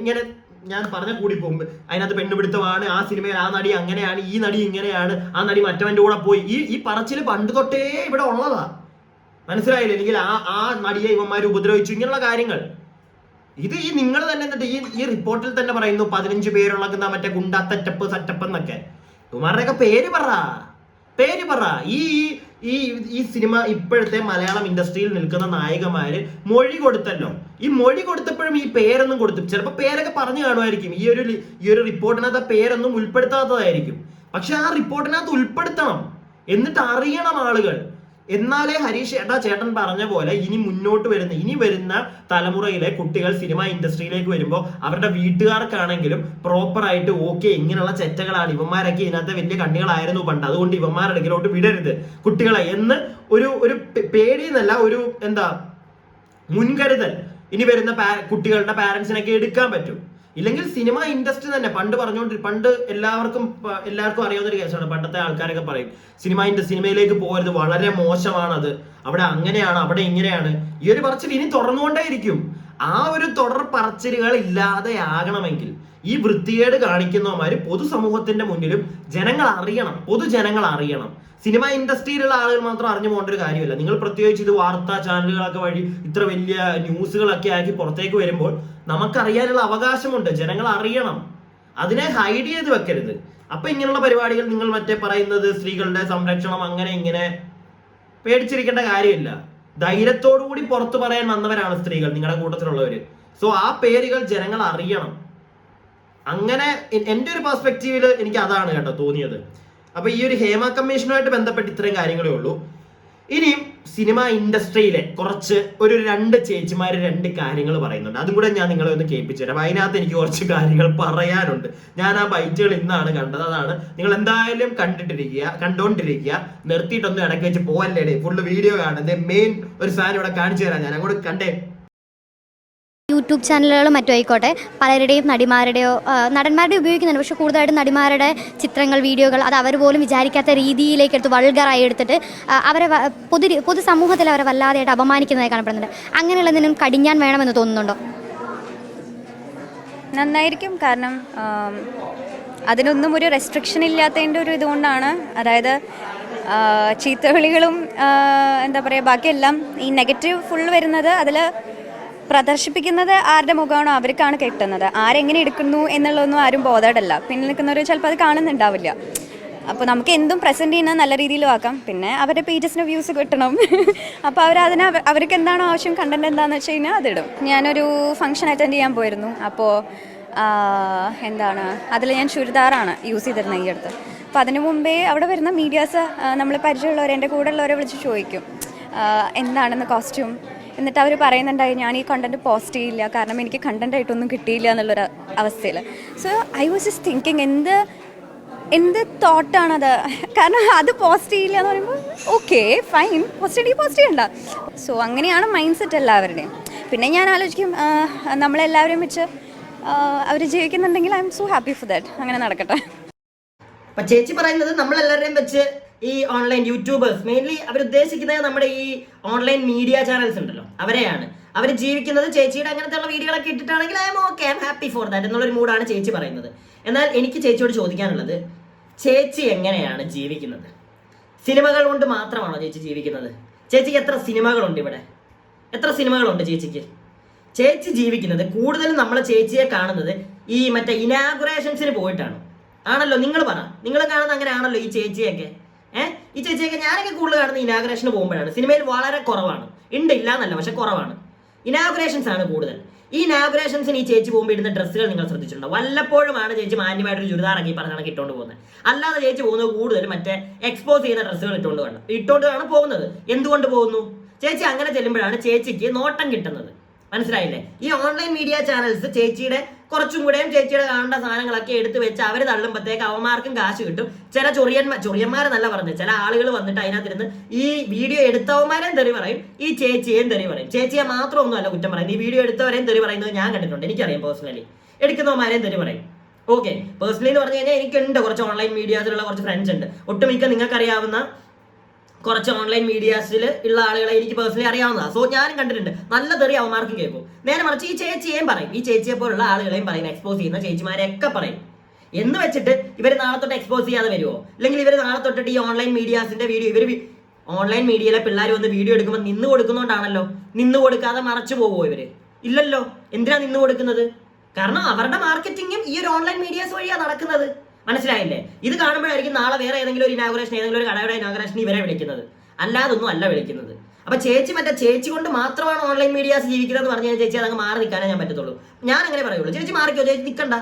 ഇങ്ങനെ ഞാൻ പറഞ്ഞ കൂടി പോകുമ്പോൾ അതിനകത്ത് പെണ്ണുപിടുത്തമാണ്, ആ സിനിമയിൽ ആ നടി അങ്ങനെയാണ്, ഈ നടി ഇങ്ങനെയാണ്, ആ നടി മറ്റവന്റെ കൂടെ പോയി. ഈ പറച്ചില് പണ്ട് തൊട്ടേ ഇവിടെ ഉള്ളതാ. മനസ്സിലായില്ലേ? അല്ലെങ്കിൽ ആ നടിയെ ഇവന്മാർ ഉപദ്രവിച്ചു, ഇങ്ങനെയുള്ള കാര്യങ്ങൾ. ഇത് ഈ നിങ്ങൾ തന്നെ എന്നിട്ട് ഈ റിപ്പോർട്ടിൽ തന്നെ പറയുന്നു 15 പേരുള്ള ഗുണ്ടാ സെറ്റപ്പ് എന്നൊക്കെ. ഇവന്മാരുടെയൊക്കെ പേര് പറ. ഈ സിനിമ ഇപ്പോഴത്തെ മലയാളം ഇൻഡസ്ട്രിയിൽ നിൽക്കുന്ന നായകന്മാര് മൊഴി കൊടുത്തല്ലോ. ഈ മൊഴി കൊടുത്തപ്പോഴും ഈ പേരൊന്നും കൊടുത്തു, ചിലപ്പോൾ പേരൊക്കെ പറഞ്ഞു കാണുമായിരിക്കും. ഈ ഒരു റിപ്പോർട്ടിനകത്ത് പേരൊന്നും ഉൾപ്പെടുത്താത്തതായിരിക്കും. പക്ഷെ ആ റിപ്പോർട്ടിനകത്ത് ഉൾപ്പെടുത്തണം, എന്നിട്ട് അറിയണം ആളുകൾ. എന്നാലേ ഹരീഷ് ചേട്ടൻ പറഞ്ഞ പോലെ ഇനി വരുന്ന തലമുറയിലെ കുട്ടികൾ സിനിമ ഇൻഡസ്ട്രിയിലേക്ക് വരുമ്പോൾ അവരുടെ വീട്ടുകാർക്കാണെങ്കിലും പ്രോപ്പറായിട്ട് ഓക്കെ ഇങ്ങനെയുള്ള ചെറ്റകളാണ് ഇവന്മാരൊക്കെ, ഇതിനകത്ത് വലിയ കണ്ണികളായിരുന്നു പണ്ട്, അതുകൊണ്ട് ഇവന്മാരുടെ അടുക്കിലോട്ട് വിടരുത് കുട്ടികളെ എന്ന് ഒരു പേടിയെന്നല്ല, ഒരു മുൻകരുതൽ ഇനി വരുന്ന കുട്ടികളുടെ പാരന്റ്സിനൊക്കെ എടുക്കാൻ പറ്റും. ഇല്ലെങ്കിൽ സിനിമ ഇൻഡസ്ട്രി തന്നെ പണ്ട് എല്ലാവർക്കും അറിയാവുന്ന ഒരു കേസാണ്. പണ്ടത്തെ ആൾക്കാരൊക്കെ പറയും സിനിമയിലേക്ക് പോകരുത്, വളരെ മോശമാണത്, അവിടെ അങ്ങനെയാണ്, അവിടെ ഇങ്ങനെയാണ്. ഈ ഒരു പറച്ചിൽ ഇനി തുടർന്നുകൊണ്ടേയിരിക്കും. ആ ഒരു തുടർ പറച്ചിലുകൾ ഇല്ലാതെയാകണമെങ്കിൽ ഈ വൃത്തികേട് കാണിക്കുന്നവന്മാര് പൊതുസമൂഹത്തിന്റെ മുന്നിലും പൊതുജനങ്ങൾ അറിയണം. സിനിമ ഇൻഡസ്ട്രിയിലുള്ള ആളുകൾ മാത്രം അറിഞ്ഞു പോകേണ്ട ഒരു കാര്യമല്ല. നിങ്ങൾ പ്രത്യേകിച്ച് ഇത് വാർത്താ ചാനലുകളൊക്കെ വഴി ഇത്ര വലിയ ന്യൂസുകളൊക്കെ ആക്കി പുറത്തേക്ക് വരുമ്പോൾ നമുക്കറിയാനുള്ള അവകാശമുണ്ട്. ജനങ്ങൾ അറിയണം, അതിനെ ഹൈഡ് ചെയ്ത് വെക്കരുത്. അപ്പൊ ഇങ്ങനെയുള്ള പരിപാടികൾ നിങ്ങൾ പറയുന്നത് സ്ത്രീകളുടെ സംരക്ഷണം അങ്ങനെ ഇങ്ങനെ പേടിച്ചിരിക്കേണ്ട കാര്യമില്ല. ധൈര്യത്തോടു കൂടി പുറത്തു പറയാൻ വന്നവരാണ് സ്ത്രീകൾ, നിങ്ങളുടെ കൂട്ടത്തിലുള്ളവര്. സോ ആ പേരുകൾ ജനങ്ങൾ അറിയണം. അങ്ങനെ എൻ്റെ ഒരു പെർസ്പെക്റ്റീവില് എനിക്ക് അതാണ് കേട്ടോ തോന്നിയത്. അപ്പൊ ഈ ഒരു ഹേമ കമ്മീഷനുമായിട്ട് ബന്ധപ്പെട്ട് ഇത്രയും കാര്യങ്ങളേ ഉള്ളൂ. ഇനിയും സിനിമ ഇൻഡസ്ട്രിയിലെ ഒരു 2 ചേച്ചിമാര് 2 കാര്യങ്ങൾ പറയുന്നുണ്ട്. അതും കൂടെ ഞാൻ നിങ്ങളെ ഒന്ന് കേൾപ്പിച്ചു തരാം. അതിനകത്ത് എനിക്ക് കുറച്ച് കാര്യങ്ങൾ പറയാനുണ്ട്. ഞാൻ ആ ബൈറ്റുകൾ ഇന്നാണ് കണ്ടത്. അതാണ് നിങ്ങൾ എന്തായാലും കണ്ടോണ്ടിരിക്കുക. നിർത്തിയിട്ടൊന്നും ഇടയ്ക്ക് വെച്ച് പോവല്ലേ, ഫുള്ള് വീഡിയോ കാണുന്നത്. മെയിൻ ഒരു സാധനം ഇവിടെ കാണിച്ചു തരാം. ഞാൻ അങ്ങോട്ട് കണ്ടേ.
യൂട്യൂബ് ചാനലുകളും മറ്റും ആയിക്കോട്ടെ, പലരുടെയും നടന്മാരുടെ ഉപയോഗിക്കുന്നുണ്ട്. പക്ഷെ കൂടുതലായിട്ട് നടിമാരുടെ ചിത്രങ്ങൾ, വീഡിയോകൾ അത് അവർ പോലും വിചാരിക്കാത്ത രീതിയിലേക്ക് എടുത്ത് വൾഗറായി എടുത്തിട്ട് അവരെ പൊതുസമൂഹത്തിൽ അവരെ വല്ലാതെയായിട്ട് അപമാനിക്കുന്നതായി കാണപ്പെടുന്നുണ്ട്. അങ്ങനെയുള്ളതിനും കടിഞ്ഞാൻ വേണമെന്ന് തോന്നുന്നുണ്ടോ?
നന്നായിരിക്കും. കാരണം അതിനൊന്നും ഒരു റെസ്ട്രിക്ഷൻ ഇല്ലാത്തതിൻ്റെ ഒരു ഇതുകൊണ്ടാണ്. അതായത് ചീത്തവിളികളും എന്താ പറയുക, ബാക്കിയെല്ലാം ഈ നെഗറ്റീവ് ഫുൾ വരുന്നത് അതിൽ പ്രദർശിപ്പിക്കുന്നത് ആരുടെ മുഖമാണോ അവർക്കാണ് കിട്ടുന്നത്. ആരെങ്ങനെ എടുക്കുന്നു എന്നുള്ളതൊന്നും ആരും ബോധേഡല്ല. പിന്നെ നിൽക്കുന്നവർ ചിലപ്പോൾ അത് കാണുന്നുണ്ടാവില്ല. അപ്പോൾ നമുക്ക് എന്തും പ്രസൻറ്റ് ചെയ്യുന്നത് നല്ല രീതിയിലും ആക്കാം. പിന്നെ അവരുടെ പേജസിന് വ്യൂസ് കിട്ടണം. അപ്പോൾ അവർക്ക് എന്താണോ ആവശ്യം, കണ്ടന്റ് എന്താണെന്ന് വെച്ച് കഴിഞ്ഞാൽ അതിടും. ഞാനൊരു ഫംഗ്ഷൻ അറ്റൻഡ് ചെയ്യാൻ പോയിരുന്നു. അപ്പോൾ അതിൽ ഞാൻ ചുരിദാറാണ് യൂസ് ചെയ്തിരുന്നത് ഈ അടുത്ത്. അപ്പോൾ അതിനു മുമ്പേ അവിടെ വരുന്ന മീഡിയാസ് നമ്മൾ പരിചയമുള്ളവരെ, എൻ്റെ കൂടെ ഉള്ളവരെ വിളിച്ച് ചോദിക്കും എന്താണെന്ന് കോസ്റ്റ്യൂം. എന്നിട്ട് അവർ പറയുന്നുണ്ടായി ഞാൻ ഈ കണ്ടന്റ് പോസ്റ്റ് ചെയ്യില്ല, കാരണം എനിക്ക് കണ്ടന്റ് ആയിട്ടൊന്നും കിട്ടിയില്ല എന്നുള്ളൊരു അവസ്ഥയിൽ. So I was just thinking എന്ത് തോട്ടാണത്. കാരണം അത് പോസ്റ്റ് ചെയ്യില്ല എന്ന് പറയുമ്പോൾ ഓക്കെ ഫൈൻ, പോസ്റ്റ് ചെയ്യണ്ട. സോ അങ്ങനെയാണ് മൈൻഡ് സെറ്റ് എല്ലാവരുടെയും. പിന്നെ ഞാൻ ആലോചിക്കും നമ്മളെല്ലാവരും വെച്ച് അവർ ജീവിക്കുന്നുണ്ടെങ്കിൽ I'm so happy for that. അങ്ങനെ നടക്കട്ടെ.
അപ്പൊ ചേച്ചി പറയുന്നത് നമ്മളെല്ലാവരെയും വെച്ച് ഈ ഓൺലൈൻ യൂട്യൂബേഴ്സ് മെയിൻലി അവരുദ്ദേശിക്കുന്നത് നമ്മുടെ ഈ ഓൺലൈൻ മീഡിയ ചാനൽസ് ഉണ്ടല്ലോ അവരെയാണ്. അവർ ജീവിക്കുന്നത് ചേച്ചിയുടെ അങ്ങനത്തെ ഉള്ള വീഡിയോകളൊക്കെ ഇട്ടിട്ടാണെങ്കിൽ I'm happy for that എന്നുള്ളൊരു മൂഡാണ് ചേച്ചി പറയുന്നത്. എന്നാൽ എനിക്ക് ചേച്ചിയോട് ചോദിക്കാനുള്ളത്, ചേച്ചി എങ്ങനെയാണ് ജീവിക്കുന്നത്? സിനിമകൾ കൊണ്ട് മാത്രമാണോ ചേച്ചി ജീവിക്കുന്നത്? ചേച്ചിക്ക് എത്ര സിനിമകളുണ്ട് ഇവിടെ? എത്ര സിനിമകളുണ്ട് ചേച്ചിക്ക്? ചേച്ചി ജീവിക്കുന്നത് കൂടുതലും നമ്മളെ ചേച്ചിയെ കാണുന്നത് ഈ ഇനാഗുറേഷൻസിന് പോയിട്ടാണ് ആണല്ലോ. നിങ്ങൾ കാണുന്നത് അങ്ങനെ ആണല്ലോ ഈ ചേച്ചിയൊക്കെ. ഈ ചേച്ചിയൊക്കെ ഞാനൊക്കെ കൂടുതൽ കാണുന്നത് ഇനാഗുറേഷന് പോകുമ്പോഴാണ്. സിനിമയിൽ വളരെ കുറവാണ്, ഇല്ല എന്നല്ല, പക്ഷെ കുറവാണ്. ഇനാഗുറേഷൻസ് ആണ് കൂടുതൽ. ഈ ഇനാഗുറേഷൻസിന് ഈ ചേച്ചി പോകുമ്പോൾ ഇടുന്ന ഡ്രസ്സുകൾ നിങ്ങൾ ശ്രദ്ധിച്ചിട്ടുണ്ടോ? വല്ലപ്പോഴുമാണ് ചേച്ചി മാന്യമായിട്ടൊരു ചുരിദാറൊക്കെ ഈ പറഞ്ഞാണ് ഇട്ടുകൊണ്ട് പോകുന്നത്. അല്ലാതെ ചേച്ചി പോകുന്നത് കൂടുതലും എക്സ്പോസ് ചെയ്യുന്ന ഡ്രസ്സുകൾ ഇട്ടുകൊണ്ടാണ് പോകുന്നത്. എന്തുകൊണ്ട് പോകുന്നു? ചേച്ചി അങ്ങനെ ചെല്ലുമ്പോഴാണ് ചേച്ചിക്ക് നോട്ടം കിട്ടുന്നത്. മനസ്സിലായില്ലേ? ഈ ഓൺലൈൻ മീഡിയ ചാനൽസ് ചേച്ചിയുടെ കുറച്ചും കൂടെയും ചേച്ചിയുടെ കാണേണ്ട സാധനങ്ങളൊക്കെ എടുത്ത് വെച്ച് അവർ തള്ളുമ്പോഴത്തേക്ക് അവന്മാർക്കും കാശ് കിട്ടും. ചില ചൊറിയന്മാരെന്നല്ല പറഞ്ഞത്, ചില ആളുകൾ വന്നിട്ട് അതിനകത്തിരുന്ന് ഈ വീഡിയോ എടുത്തവന്മാരെയും തെറി പറയും, ഈ ചേച്ചിയെയും തെറി പറയും. ചേച്ചിയെ മാത്രമൊന്നും അല്ല കുറ്റം പറയുന്നത്, ഈ വീഡിയോ എടുത്തവരെയും തെറി പറയുന്നത് ഞാൻ കണ്ടിട്ടുണ്ട്, എനിക്കറിയാം പേഴ്സണലി. എടുക്കുന്നവന്മാരെയും തെറി പറയും. ഓക്കെ, പേഴ്സണലി എന്ന് പറഞ്ഞു കഴിഞ്ഞാൽ എനിക്കുണ്ട് കുറച്ച് ഓൺലൈൻ മീഡിയാസിലുള്ള കുറച്ച് ഫ്രണ്ട്സ് ഉണ്ട്. ഒട്ടുമിക്ക നിങ്ങൾക്കറിയാവുന്ന കുറച്ച് ഓൺലൈൻ മീഡിയാസിൽ ഉള്ള ആളുകളെ എനിക്ക് പേഴ്സണലി അറിയാവുന്നതാണ്. സോ ഞാനും കണ്ടിട്ടുണ്ട്. നല്ല തെറി അവന്മാർക്കും കേൾക്കും. നേരെ മറിച്ച് ഈ ചേച്ചിയെയും പറയും, ഈ ചേച്ചിയെ പോലുള്ള ആളുകളെയും പറയും, എക്സ്പോസ് ചെയ്യുന്ന ചേച്ചിമാരെയൊക്കെ പറയും. എന്ന് വെച്ചിട്ട് ഇവർ നാളെ തൊട്ട് എക്സ്പോസ് ചെയ്യാതെ വരുമോ? അല്ലെങ്കിൽ ഇവർ നാളെ തൊട്ടിട്ട് ഈ ഓൺലൈൻ മീഡിയാസിന്റെ വീഡിയോ ഓൺലൈൻ മീഡിയയിലെ പിള്ളേർ വന്ന് വീഡിയോ എടുക്കുമ്പോൾ നിന്ന് കൊടുക്കുന്നോണ്ടാണല്ലോ. നിന്ന് കൊടുക്കാതെ മറച്ചു പോവോ ഇവര്? ഇല്ലല്ലോ. എന്തിനാ നിന്ന് കൊടുക്കുന്നത്? കാരണം അവരുടെ മാർക്കറ്റിംഗും ഈ ഒരു ഓൺലൈൻ മീഡിയാസ് വഴിയാണ് നടക്കുന്നത്. മനസ്സിലായില്ലേ? ഇത് കാണുമ്പോഴായിരിക്കും നാളെ വേറെ ഏതെങ്കിലും ഒരു ഇനാഗുറേഷൻ, ഏതെങ്കിലും ഒരു കടയുടെ ഇനാഗുറേഷൻ ഇവരെ വിളിക്കുന്നത്, അല്ലാതൊന്നും അല്ല വിളിക്കുന്നത്. അപ്പൊ ചേച്ചി കൊണ്ട് മാത്രമാണ് ഓൺലൈൻ മീഡിയാസ് ജീവിക്കുന്നത് എന്ന് പറഞ്ഞാൽ ചേച്ചി അതങ്ങ് മാറി നിൽക്കാനേ ഞാൻ പറ്റത്തുള്ളൂ. ഞാൻ അങ്ങനെ പറയുള്ളൂ. ചേച്ചി മാറിക്കോ, ചേച്ചി നിൽക്കണ്ട,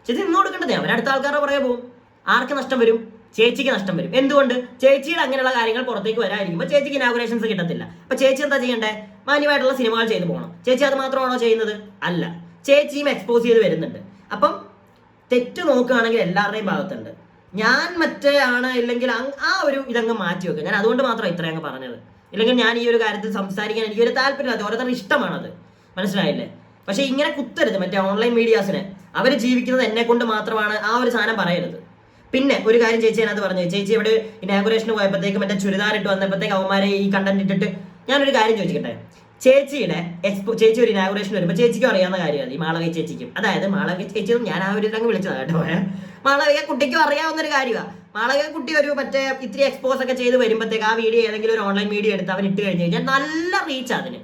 ചേച്ചി നിന്ന് കൊടുക്കേണ്ടതേ. അവരടുത്ത ആൾക്കാരുടെ പുറകെ പോകും. ആർക്ക് നഷ്ടം വരും? ചേച്ചിക്ക് നഷ്ടം വരും. എന്തുകൊണ്ട്? ചേച്ചിയുടെ അങ്ങനെയുള്ള കാര്യങ്ങൾ പുറത്തേക്ക് വരാതിരിക്കുമ്പോൾ ചേച്ചിക്ക് ഇനാഗുറേഷൻസ് കിട്ടത്തില്ല. അപ്പൊ ചേച്ചി എന്താ ചെയ്യണ്ടേ? മാന്യമായിട്ടുള്ള സിനിമകൾ ചെയ്തു പോകണം. ചേച്ചി അത് മാത്രമാണോ ചെയ്യുന്നത്? അല്ല, ചേച്ചിയും എക്സ്പോസ് ചെയ്ത് വരുന്നുണ്ട്. അപ്പം തെറ്റ് നോക്കുകയാണെങ്കിൽ എല്ലാവരുടെയും ഭാഗത്തുണ്ട്. ഞാൻ ആണ് ഇല്ലെങ്കിൽ ആ ഒരു ഇതങ്ങ് മാറ്റി വെക്കുക. ഞാൻ അതുകൊണ്ട് മാത്രം ഇത്രയും അങ്ങ് പറഞ്ഞത്. ഇല്ലെങ്കിൽ ഞാൻ ഈ ഒരു കാര്യത്തിൽ സംസാരിക്കാൻ എനിക്കൊരു താല്പര്യമില്ലാത്ത ഓരോരുത്തരുടെ ഇഷ്ടമാണത്. മനസ്സിലായില്ലേ? പക്ഷെ ഇങ്ങനെ കുത്തരുത് ഓൺലൈൻ മീഡിയാസിനെ. അവർ ജീവിക്കുന്നത് എന്നെ കൊണ്ട് മാത്രമാണ്, ആ ഒരു സാധനം പറയരുത്. പിന്നെ ഒരു കാര്യം ചേച്ചി അതിനകത്ത് പറഞ്ഞു, ചേച്ചി ഇവിടെ ഇനാഗുറേഷന് പോയപ്പോഴത്തേക്ക് മറ്റേ ചുരിദാർ ഇട്ട് വന്നപ്പോഴത്തേക്ക് അവന്മാരെ ഈ കണ്ടന്റ് ഇട്ടിട്ട് ഞാനൊരു കാര്യം ചോദിക്കട്ടെ. ചേച്ചി ഒരു ഇനാഗുറേഷൻ വരുമ്പോൾ ചേച്ചിക്കും അറിയാവുന്ന കാര്യമാണ് ഈ മാളവിക ചേച്ചിക്കും. അതായത് മാളവിക ചേച്ചിയും ഞാൻ ആ ഒരു ഇതങ്ങ് വിളിച്ചതാണ് കേട്ടോ. മാളവിക കുട്ടിക്കും അറിയാവുന്ന ഒരു കാര്യമാണ്. മാളവിക കുട്ടി ഒരു മറ്റേ ഇത്തിരി എക്സ്പോസ് ഒക്കെ ചെയ്ത് വരുമ്പോഴത്തേക്ക് ആ വീഡിയോ ഏതെങ്കിലും ഒരു ഓൺലൈൻ വീഡിയോ എടുത്ത് അവൻ ഇട്ട് കഴിഞ്ഞ് കഴിഞ്ഞാൽ നല്ല റീച്ച് അതിന്.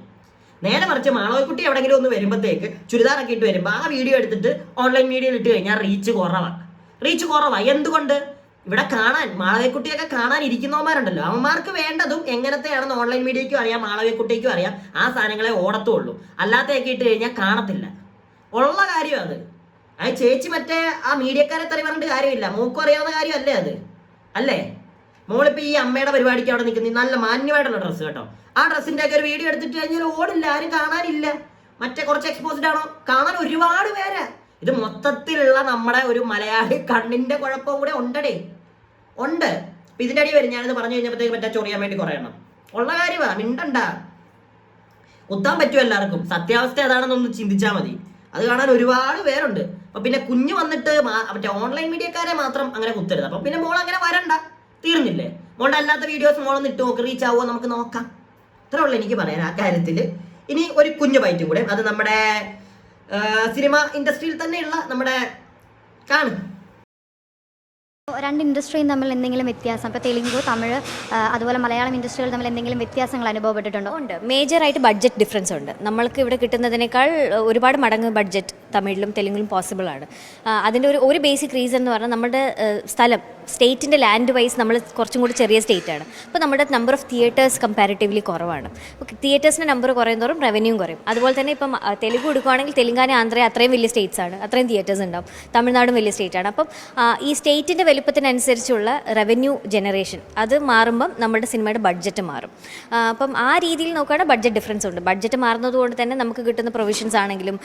നേരെ മറിച്ച് മാളവിക്കുട്ടി എവിടെയെങ്കിലും ഒന്ന് വരുമ്പോഴത്തേക്ക് ചുരിദാറൊക്കെ ഇട്ട് വരുമ്പോൾ ആ വീഡിയോ എടുത്തിട്ട് ഓൺലൈൻ മീഡിയയിൽ ഇട്ട് കഴിഞ്ഞാൽ റീച്ച് കുറവാണ്. എന്തുകൊണ്ട്? ഇവിടെ കാണാൻ മാളവിക്കുട്ടിയൊക്കെ കാണാൻ ഇരിക്കുന്നവന്മാരുണ്ടല്ലോ, അവന്മാർക്ക് വേണ്ടതും എങ്ങനത്തെയാണെന്ന് ഓൺലൈൻ മീഡിയയ്ക്കും അറിയാം, മാളവിക്കുട്ടിക്കും അറിയാം. ആ സാധനങ്ങളെ ഓടത്തുള്ളൂ, അല്ലാത്തയൊക്കെ ഇട്ട് കഴിഞ്ഞാൽ കാണത്തില്ല. ഉള്ള കാര്യം അത്. ചേച്ചി മറ്റേ ആ മീഡിയക്കാരെ തറി പറഞ്ഞിട്ട് കാര്യമില്ല, മൂക്കും അറിയാവുന്ന കാര്യമല്ലേ അത്, അല്ലേ? മോളിപ്പോൾ ഈ അമ്മയുടെ പരിപാടിക്ക് അവിടെ നിൽക്കുന്ന നല്ല മാന്യമായിട്ടുള്ള ഡ്രസ്സ് കേട്ടോ, ആ ഡ്രസ്സിൻ്റെ ഒക്കെ ഒരു വീഡിയോ എടുത്തിട്ട് കഴിഞ്ഞാൽ ഓടില്ല, ആരും കാണാനില്ല. മറ്റേ കുറച്ച് എക്സ്പോസ്ഡ് ആണോ, കാണാൻ ഒരുപാട് പേര്. ഇത് മൊത്തത്തിലുള്ള നമ്മുടെ ഒരു മലയാളി കണ്ണിന്റെ കുഴപ്പവും കൂടെ ഉണ്ട്. അപ്പൊ ഇതിന്റെ അടി വരും. ഞാനിത് പറഞ്ഞു കഴിഞ്ഞപ്പോഴത്തേക്ക് മറ്റേ ചൊറിയാൻ വേണ്ടി കുറേ എണ്ണം ഉള്ള കാര്യമാ. മിണ്ടണ്ട, കുത്താൻ പറ്റും എല്ലാവർക്കും. സത്യാവസ്ഥ ഏതാണെന്നൊന്ന് ചിന്തിച്ചാൽ മതി. അത് കാണാൻ ഒരുപാട് പേരുണ്ട്. അപ്പൊ പിന്നെ കുഞ്ഞ് വന്നിട്ട് മറ്റേ ഓൺലൈൻ മീഡിയക്കാരെ മാത്രം അങ്ങനെ കുത്തരുത്. അപ്പൊ പിന്നെ മോൾ അങ്ങനെ വരണ്ട, തീർന്നില്ലേ? മോളുടെ അല്ലാത്ത വീഡിയോസ് മോളൊന്ന് ഇട്ട് നോക്ക്, റീച്ച് ആവുമോ നമുക്ക് നോക്കാം. ഇത്രേ ഉള്ളൂ എനിക്ക് പറയാൻ ആ കാര്യത്തിൽ. ഇനി ഒരു കുഞ്ഞു ബൈറ്റും കൂടെ, അത് നമ്മുടെ സിനിമ ഇൻഡസ്ട്രിയിൽ തന്നെയുള്ള നമ്മുടെ
രണ്ട് ഇൻഡസ്ട്രിയും തമ്മിൽ എന്തെങ്കിലും വ്യത്യാസം, ഇപ്പോൾ തെലുങ്ക്, തമിഴ്, അതുപോലെ മലയാളം ഇൻഡസ്ട്രികൾ തമ്മിൽ എന്തെങ്കിലും വ്യത്യാസങ്ങൾ അനുഭവപ്പെട്ടിട്ടുണ്ടോ?
ഉണ്ട്. മേജറായിട്ട് ബഡ്ജറ്റ് ഡിഫറൻസ് ഉണ്ട്. നമ്മൾക്ക് ഇവിടെ കിട്ടുന്നതിനേക്കാൾ ഒരുപാട് മടങ്ങ് ബഡ്ജറ്റ് തമിഴിലും തെലുങ്കിലും പോസിബിൾ ആണ്. അതിൻ്റെ ഒരു ബേസിക് റീസൺ എന്ന് പറഞ്ഞാൽ നമ്മുടെ സ്ഥലം, സ്റ്റേറ്റിൻ്റെ ലാൻഡ് വൈസ് നമ്മൾ കുറച്ചും കൂടി ചെറിയ സ്റ്റേറ്റാണ്. അപ്പോൾ നമ്മുടെ നമ്പർ ഓഫ് തിയേറ്റേഴ്സ് കമ്പാരിറ്റീവ്ലി കുറവാണ്. തിയേറ്റേഴ്സിൻ്റെ നമ്പർ കുറയുന്നതോറും റവന്യൂവും കുറയും. അതുപോലെ തന്നെ ഇപ്പം തെലുങ്ക് എടുക്കുകയാണെങ്കിൽ തെലുങ്കാന, ആന്ധ്ര അത്രയും വലിയ സ്റ്റേറ്റ്സ് ആണ്, അത്രയും തിയേറ്റേഴ്സ് ഉണ്ടാവും. തമിഴ്നാടും വലിയ സ്റ്റേറ്റാണ്. അപ്പം ഈ സ്റ്റേറ്റിൻ്റെ വലിപ്പത്തിനനുസരിച്ചുള്ള റവന്യൂ ജനറേഷൻ അത് മാറുമ്പം നമ്മുടെ സിനിമയുടെ ബഡ്ജറ്റ് മാറും. അപ്പം ആ രീതിയിൽ നോക്കുകയാണെങ്കിൽ ബഡ്ജറ്റ് ഡിഫറൻസ് ഉണ്ട്. ബഡ്ജറ്റ് മാറുന്നതുകൊണ്ട് തന്നെ നമുക്ക് കിട്ടുന്ന പ്രൊവിഷൻസ് ആണെങ്കിലും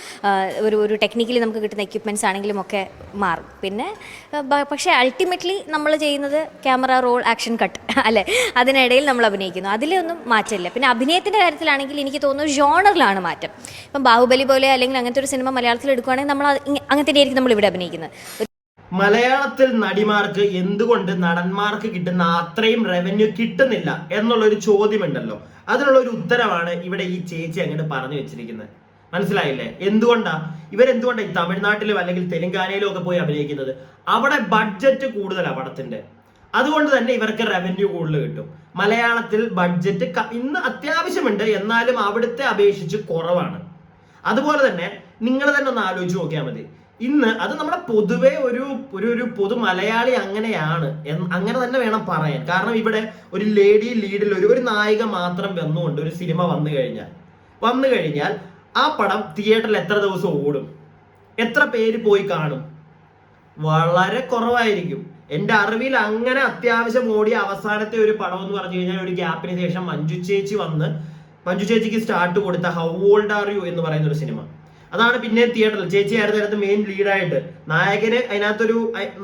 ഒരു ടെക്നിക്കലി നമുക്ക് കിട്ടുന്ന എക്യുപ്മെൻറ്റ്സ് ആണെങ്കിലും ഒക്കെ മാറും. പിന്നെ പക്ഷേ അൾട്ടിമേറ്റ്ലി നമ്മൾ ചെയ്യുന്നത് ക്യാമറ റോൾ, ആക്ഷൻ കട്ട് അല്ലേ, അതിനിടയിൽ നമ്മൾ അഭിനയിക്കുന്നു. അതിലൊന്നും മാറ്റമില്ല. പിന്നെ അഭിനയത്തിൻ്റെ കാര്യത്തിലാണെങ്കിൽ എനിക്ക് തോന്നുന്നു ജോണറിലാണ് മാറ്റം. ഇപ്പം ബാഹുബലി പോലെ അല്ലെങ്കിൽ അങ്ങനത്തെ ഒരു സിനിമ മലയാളത്തിൽ എടുക്കുകയാണെങ്കിൽ നമ്മൾ അങ്ങനത്തെ ആയിരിക്കും നമ്മൾ ഇവിടെ അഭിനയിക്കുന്നത്.
മലയാളത്തിൽ നടിമാർക്ക് എന്തുകൊണ്ട് നടന്മാർക്ക് കിട്ടുന്ന അത്രയും റവന്യൂ കിട്ടുന്നില്ല എന്നുള്ളൊരു ചോദ്യമുണ്ടല്ലോ, അതിനുള്ള ഒരു ഉത്തരവാണ് ഇവിടെ ഈ ചേച്ചി അങ്ങോട്ട് പറഞ്ഞു വെച്ചിരിക്കുന്നത്. മനസ്സിലായില്ലേ? ഇവരെന്തുകൊണ്ടാണ് ഈ തമിഴ്നാട്ടിലും അല്ലെങ്കിൽ തെലുങ്കാനയിലും ഒക്കെ പോയി അഭിനയിക്കുന്നത്? അവിടെ ബഡ്ജറ്റ് കൂടുതലാണ് പടത്തിന്റെ, അതുകൊണ്ട് തന്നെ ഇവർക്ക് റവന്യൂ കൂടുതൽ കിട്ടും. മലയാളത്തിൽ ബഡ്ജറ്റ് ഇന്ന് അത്യാവശ്യമുണ്ട്, എന്നാലും അവിടുത്തെ അപേക്ഷിച്ച് കുറവാണ്. അതുപോലെ തന്നെ നിങ്ങൾ തന്നെ ഒന്ന് ആലോചിച്ച് നോക്കിയാൽ മതി. ഇന്ന് അത് നമ്മുടെ പൊതുവെ ഒരു പൊതു മലയാളി അങ്ങനെയാണ്, അങ്ങനെ തന്നെ വേണം പറയാൻ. കാരണം ഇവിടെ ഒരു ലേഡി ലീഡിൽ ഒരു നായിക മാത്രം വന്നുകൊണ്ട് ഒരു സിനിമ വന്നു കഴിഞ്ഞാൽ ആ പടം തിയേറ്ററിൽ എത്ര ദിവസം ഓടും, എത്ര പേര് പോയി കാണും? വളരെ കുറവായിരിക്കും. എൻ്റെ അറിവിൽ അങ്ങനെ അത്യാവശ്യം ഓടിയ അവസാനത്തെ ഒരു പടം എന്ന് പറഞ്ഞു കഴിഞ്ഞാൽ ഒരു ഗ്യാപ്പിന് ശേഷം മഞ്ജു ചേച്ചിക്ക് സ്റ്റാർട്ട് കൊടുത്ത ഹൗ ഓൾഡ് ആർ യു എന്ന് പറയുന്ന ഒരു സിനിമ. അതാണ് പിന്നെ തിയേറ്ററിൽ ചേച്ചി ആയിരുന്നു അതിനകത്ത് മെയിൻ ലീഡായിട്ട്.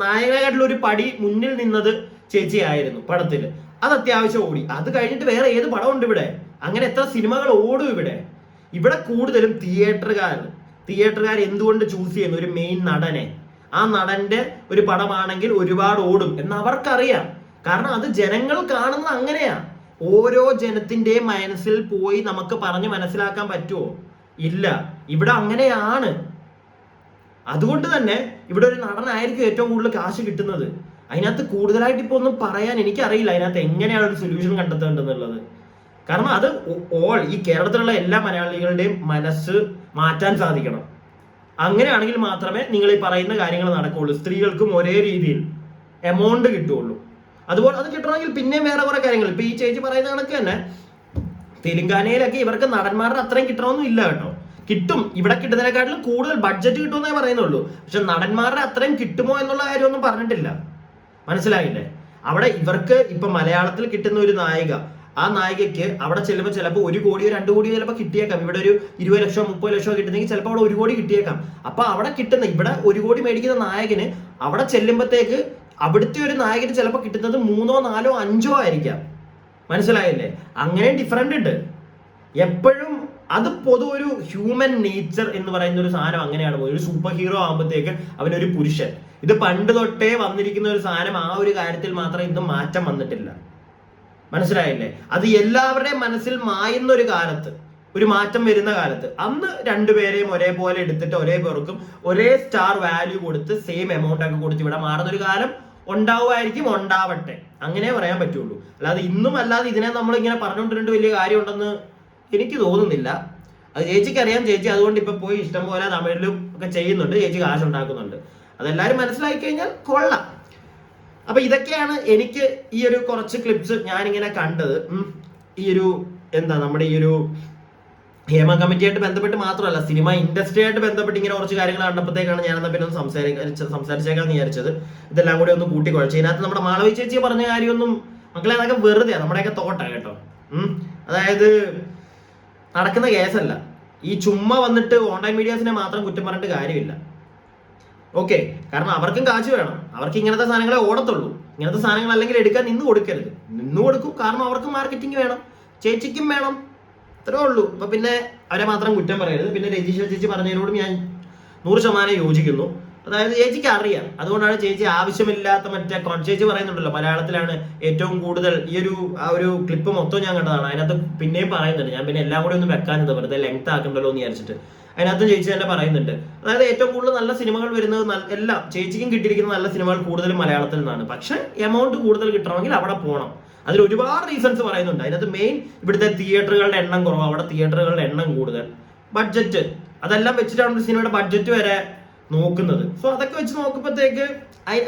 നായകനായിട്ടുള്ള ഒരു പടി മുന്നിൽ നിന്നത് ചേച്ചി ആയിരുന്നു പടത്തിൽ. അത് അത്യാവശ്യം ഓടി. അത് കഴിഞ്ഞിട്ട് വേറെ ഏത് പടമുണ്ട് ഇവിടെ? അങ്ങനെ എത്ര സിനിമകൾ ഓടും ഇവിടെ കൂടുതലും തിയേറ്ററുകാർ എന്തുകൊണ്ട് ചൂസ് ചെയ്യുന്നു ഒരു മെയിൻ നടനെ? ആ നടന്റെ ഒരു പടമാണെങ്കിൽ ഒരുപാട് ഓടും എന്ന് അവർക്കറിയാം. കാരണം അത് ജനങ്ങൾ കാണുന്നത് അങ്ങനെയാ. ഓരോ ജനത്തിന്റെയും മനസ്സിൽ പോയി നമുക്ക് പറഞ്ഞ് മനസ്സിലാക്കാൻ പറ്റുമോ? ഇല്ല. ഇവിടെ അങ്ങനെയാണ്. അതുകൊണ്ട് തന്നെ ഇവിടെ ഒരു നടനായിരിക്കും ഏറ്റവും കൂടുതൽ കാശ് കിട്ടുന്നത്. അതിനകത്ത് കൂടുതലായിട്ട് ഇപ്പൊ ഒന്നും പറയാൻ എനിക്കറിയില്ല അതിനകത്ത് എങ്ങനെയാണ് ഒരു സൊല്യൂഷൻ കണ്ടെത്തേണ്ടതെന്നുള്ളത്. കാരണം അത് ഈ കേരളത്തിലുള്ള എല്ലാ മലയാളികളുടെയും മനസ്സ് മാറ്റാൻ സാധിക്കണം. അങ്ങനെയാണെങ്കിൽ മാത്രമേ നിങ്ങൾ ഈ പറയുന്ന കാര്യങ്ങൾ നടക്കുകയുള്ളൂ. സ്ത്രീകൾക്കും ഒരേ രീതിയിൽ എമൗണ്ട് കിട്ടുകയുള്ളൂ. അതുപോലെ അത് കിട്ടണമെങ്കിൽ പിന്നെ വേറെ കുറെ കാര്യങ്ങൾ ഇപ്പൊ ഈ ചേച്ചി പറയുന്ന കണക്ക് തന്നെ തെലുങ്കാനയിലൊക്കെ ഇവർക്ക് നടന്മാരുടെ അത്രയും കിട്ടണമെന്നും ഇല്ല കേട്ടോ. കിട്ടും, ഇവിടെ കിട്ടുന്നതിനെക്കാട്ടിലും കൂടുതൽ ബഡ്ജറ്റ് കിട്ടുമെന്നേ പറയുന്നുള്ളൂ. പക്ഷെ നടന്മാരുടെ അത്രയും കിട്ടുമോ എന്നുള്ള കാര്യമൊന്നും പറഞ്ഞിട്ടില്ല. മനസ്സിലായില്ലേ? അവിടെ ഇവർക്ക് ഇപ്പൊ മലയാളത്തിൽ കിട്ടുന്ന ഒരു നായിക, ആ നായികയ്ക്ക് അവിടെ ചെല്ലുമ്പോൾ ചിലപ്പോൾ 1 കോടിയോ 2 കോടിയോ ചിലപ്പോൾ കിട്ടിയേക്കാം. ഇവിടെ ഒരു 20 ലക്ഷമോ 30 ലക്ഷമോ കിട്ടുന്നെങ്കിൽ ചിലപ്പോൾ അവിടെ 1 കോടി കിട്ടിയേക്കാം. അപ്പൊ അവിടെ കിട്ടുന്ന ഇവിടെ 1 കോടി മേടിക്കുന്ന നായകന് അവിടെ ചെല്ലുമ്പോഴത്തേക്ക് അവിടുത്തെ ഒരു നായകന് ചിലപ്പോൾ കിട്ടുന്നത് 3, 4, 5 ആയിരിക്കാം. മനസ്സിലായില്ലേ? അങ്ങനെ ഡിഫറൻറ്റ് ഉണ്ട്. എപ്പോഴും അത് പൊതു ഒരു ഹ്യൂമൻ നേച്ചർ എന്ന് പറയുന്ന ഒരു സാധനം അങ്ങനെയാണ് പോയി. ഒരു സൂപ്പർ ഹീറോ ആകുമ്പോഴത്തേക്ക് അവനൊരു പുരുഷൻ. ഇത് പണ്ട് തൊട്ടേ വന്നിരിക്കുന്ന ഒരു സാധനം. ആ ഒരു കാര്യത്തിൽ മാത്രം ഇന്നും മാറ്റം വന്നിട്ടില്ല. മനസ്സിലായില്ലേ? അത് എല്ലാവരുടെയും മനസ്സിൽ മായുന്ന ഒരു കാലത്ത്, ഒരു മാറ്റം വരുന്ന കാലത്ത്, അന്ന് രണ്ടുപേരെയും ഒരേപോലെ എടുത്തിട്ട് ഒരേ പേർക്കും ഒരേ സ്റ്റാർ വാല്യൂ കൊടുത്ത് സെയിം എമൗണ്ട് ഒക്കെ കൊടുത്ത് ഇവിടെ മാറുന്ന ഒരു കാലം ഉണ്ടാവുമായിരിക്കും. ഉണ്ടാവട്ടെ, അങ്ങനെ പറയാൻ പറ്റുള്ളൂ. അല്ലാതെ ഇന്നും അല്ലാതെ ഇതിനെ നമ്മൾ ഇങ്ങനെ പറഞ്ഞുകൊണ്ടിരുന്നിട്ട് വലിയ കാര്യമുണ്ടെന്ന് എനിക്ക് തോന്നുന്നില്ല. അത് ചേച്ചിക്ക് അറിയാം. ചേച്ചി അതുകൊണ്ട് ഇപ്പൊ പോയി ഇഷ്ടം പോലെ തമിഴിലും ഒക്കെ ചെയ്യുന്നുണ്ട്. ചേച്ചി കാശ് ഉണ്ടാക്കുന്നുണ്ട്. അതെല്ലാവരും മനസ്സിലാക്കി കഴിഞ്ഞാൽ കൊള്ളാം. അപ്പൊ ഇതൊക്കെയാണ് എനിക്ക് ഈ ഒരു കുറച്ച് ക്ലിപ്സ് ഞാനിങ്ങനെ കണ്ടത്. ഈ ഒരു നമ്മുടെ ഈ ഒരു ഹേമ കമ്മിറ്റിയായിട്ട് ബന്ധപ്പെട്ട് മാത്രമല്ല, സിനിമ ഇൻഡസ്ട്രിയായിട്ട് ബന്ധപ്പെട്ട് ഇങ്ങനെ കുറച്ച് കാര്യങ്ങൾ കണ്ടപ്പോഴത്തേക്കാണ് ഞാൻ എന്നാൽ പിന്നെ ഒന്ന് സംസാരിച്ചേക്കാന്ന് വിചാരിച്ചത്. ഇതെല്ലാം കൂടി ഒന്ന് കൂട്ടിക്കുഴച്ച്. ഇതിനകത്ത് നമ്മുടെ മാളവി ചേച്ചി പറഞ്ഞ കാര്യമൊന്നും മക്കളെ അതൊക്കെ വെറുതെയാണ്, നമ്മുടെയൊക്കെ തോട്ടാണ് കേട്ടോ. അതായത് നടക്കുന്ന കേസല്ല. ഈ ചുമ്മാ വന്നിട്ട് ഓൺലൈൻ മീഡിയാസിനെ മാത്രം കുറ്റം പറഞ്ഞിട്ട് കാര്യമില്ല. ഓക്കെ, കാരണം അവർക്കും കാശ് വേണം. അവർക്ക് ഇങ്ങനത്തെ സാധനങ്ങളെ ഓടത്തുള്ളൂ. ഇങ്ങനത്തെ സാധനങ്ങൾ അല്ലെങ്കിൽ എടുക്കാൻ നിന്ന് കൊടുക്കരുത്. നിന്ന് കൊടുക്കും, കാരണം അവർക്ക് മാർക്കറ്റിംഗ് വേണം, ചേച്ചിക്കും വേണം. അത്രേ ഉള്ളൂ. അപ്പൊ പിന്നെ അവരെ മാത്രം കുറ്റം പറയരുത്. പിന്നെ രജിഷ ചേച്ചി പറഞ്ഞതിനോടും ഞാൻ 100% യോജിക്കുന്നു. അതായത് ചേച്ചിക്ക് അറിയാം, അതുകൊണ്ടാണ് ചേച്ചി ആവശ്യമില്ലാത്ത ചേച്ചി പറയുന്നുണ്ടല്ലോ, മലയാളത്തിലാണ് ഏറ്റവും കൂടുതൽ ഈ ഒരു ക്ലിപ്പ് മൊത്തം ഞാൻ കണ്ടതാണ്. അതിനകത്ത് പിന്നെയും പറയുന്നുണ്ട്. ഞാൻ പിന്നെ എല്ലാം കൂടി ഒന്നും വെക്കാനത് വെറുതെ ലെങ്ത് ആക്കണ്ടല്ലോ എന്ന് വിചാരിച്ചിട്ട് അതിനകത്ത് ചേച്ചി തന്നെ പറയുന്നുണ്ട്. അതായത് ഏറ്റവും കൂടുതൽ നല്ല സിനിമകൾ വരുന്നത് എല്ലാം ചേച്ചിക്കും കിട്ടിയിരിക്കുന്ന നല്ല സിനിമകൾ കൂടുതലും മലയാളത്തിൽ നിന്നാണ്. പക്ഷെ എമൗണ്ട് കൂടുതൽ കിട്ടണമെങ്കിൽ അവിടെ പോകണം. അതിൽ ഒരുപാട് റീസൺസ് പറയുന്നുണ്ട്. അതിനകത്ത് മെയിൻ ഇവിടുത്തെ തിയേറ്ററുകളുടെ എണ്ണം കുറവ്, അവിടെ തിയേറ്ററുകളുടെ എണ്ണം കൂടുതൽ, ബഡ്ജറ്റ്, അതെല്ലാം വെച്ചിട്ടാണ് സിനിമയുടെ ബഡ്ജറ്റ് വരെ നോക്കുന്നത്. സോ അതൊക്കെ വെച്ച് നോക്കുമ്പോഴത്തേക്ക്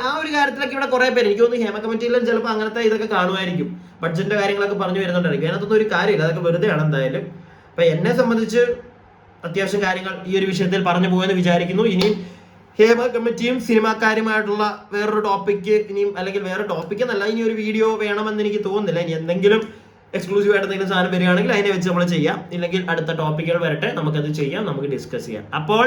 ആ ഒരു കാര്യത്തിലൊക്കെ ഇവിടെ കുറെ പേര്, എനിക്ക് തോന്നുന്നു ഹേമ കമ്മിറ്റിയിലും ചിലപ്പോൾ അങ്ങനത്തെ ഇതൊക്കെ കാണുമായിരിക്കും. ബഡ്ജറ്റിന്റെ കാര്യങ്ങളൊക്കെ പറഞ്ഞു വരുന്നുണ്ടായിരിക്കും. അതിനകത്തൊന്നും ഒരു കാര്യമില്ല, അതൊക്കെ വെറുതെയാണ് എന്തായാലും. അപ്പൊ എന്നെ സംബന്ധിച്ച് അത്യാവശ്യം കാര്യങ്ങൾ ഈ ഒരു വിഷയത്തിൽ പറഞ്ഞു പോയെന്ന് വിചാരിക്കുന്നു. ഇനിയും ഹേമ കമ്മിറ്റിയും സിനിമാക്കാരുമായിട്ടുള്ള വേറൊരു ടോപ്പിക്ക് ഇനിയും, അല്ലെങ്കിൽ വേറെ ടോപ്പിക് എന്നല്ല, ഇനി ഒരു വീഡിയോ വേണമെന്ന് എനിക്ക് തോന്നുന്നില്ല. ഇനി എന്തെങ്കിലും എക്സ്ക്ലൂസീവ് ആയിട്ട് എന്തെങ്കിലും സാധനം വരികയാണെങ്കിൽ അതിനെ വെച്ച് നമ്മൾ ചെയ്യാം. ഇല്ലെങ്കിൽ അടുത്ത ടോപ്പിക്കുകൾ വരട്ടെ, നമുക്കത് ചെയ്യാം, നമുക്ക് ഡിസ്കസ് ചെയ്യാം. അപ്പോൾ